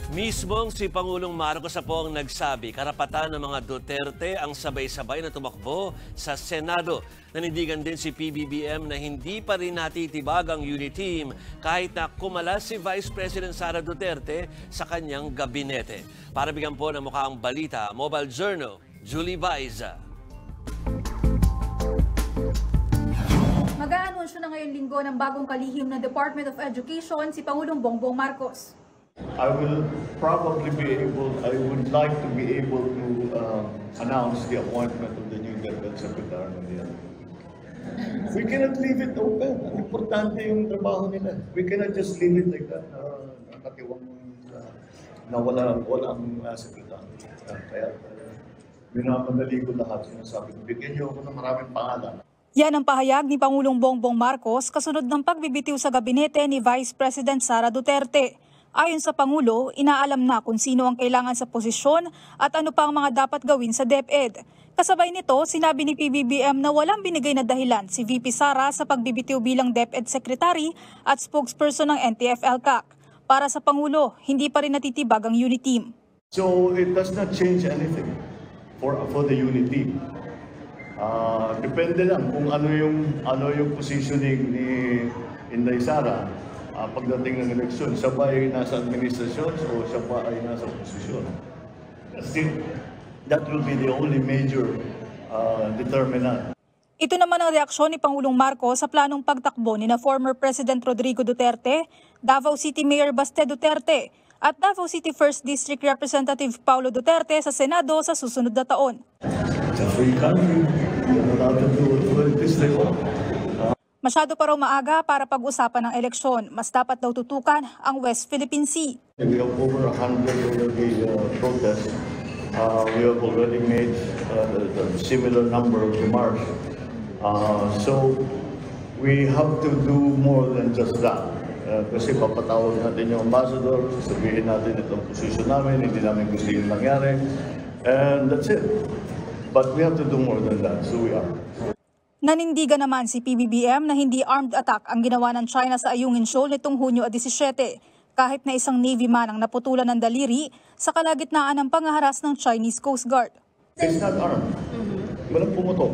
Mismong si Pangulong Marcos na po ang nagsabi, karapatan ng mga Duterte ang sabay-sabay na tumakbo sa Senado. Nanindigan din si PBBM na hindi pa rin natitibag ang unity team kahit na kumalas si Vice President Sara Duterte sa kanyang gabinete. Para bigyan po ng mukhaang balita, Mobile Journal, Julie Baiza. Mag-aanunsyo na ngayong linggo ng bagong kalihim ng Department of Education si Pangulong Bongbong Marcos. I would like to be able to announce the appointment of the new DepEd Secretary. We cannot leave it open. Ang importante yung trabaho nila. We cannot just leave it like that. Nakatiwang na walang secretary. Kaya minamadali ko lahat. Sinasabi ko, bigyan niyo ako ng maraming pangalan. Yan ang pahayag ni Pangulong Bongbong Marcos kasunod ng pagbibitiw sa gabinete ni Vice President Sara Duterte. Ayon sa Pangulo, inaalam na kung sino ang kailangan sa posisyon at ano pa ang mga dapat gawin sa DepEd. Kasabay nito, sinabi ni PBBM na walang binigay na dahilan si VP Sara sa pagbibitiw bilang DepEd Secretary at spokesperson ng NTF-ELCAC. Para sa Pangulo, hindi pa rin natitibag ang unity team. So it does not change anything for the unity team. Depende lang kung ano yung positioning ni Inday Sara. Pagdating ng eleksyon, siya ba ay nasa administrasyon o siya ba ay nasa posisyon? Kasi that will be the only major determinant. Ito naman ang reaksyon ni Pangulong Marcos sa planong pagtakbo ni na former President Rodrigo Duterte, Davao City Mayor Baste Duterte at Davao City 1st District Representative Paulo Duterte sa Senado sa susunod na taon. It's a free country. You're allowed to do what they want. Masyado pa raw maaga para pag-usapan ng eleksyon. Mas dapat daw tutukan ang West Philippine Sea. We have over 100 already protests. We have already made a similar number of demarches. So we have to do more than just that. Kasi papatawag natin yung ambassador, sasabihin natin itong posisyon namin, hindi namin gusto yung nangyari. And that's it. But we have to do more than that. So we are. Nanindigan naman si PBBM na hindi armed attack ang ginawa ng China sa Ayungin Shoal nitong Hunyo 17, kahit na isang Navy man ang naputulan ng daliri sa kalagitnaan ng pangaharas ng Chinese Coast Guard. It's not armed. Walang pumutok.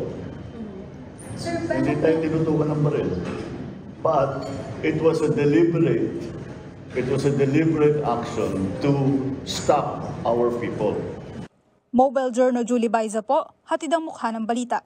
Hindi tayo tinutukan ng baril. But it was a deliberate action to stop our people. Mobile Journal, Julie Baiza po, hatid ang mukha ng balita.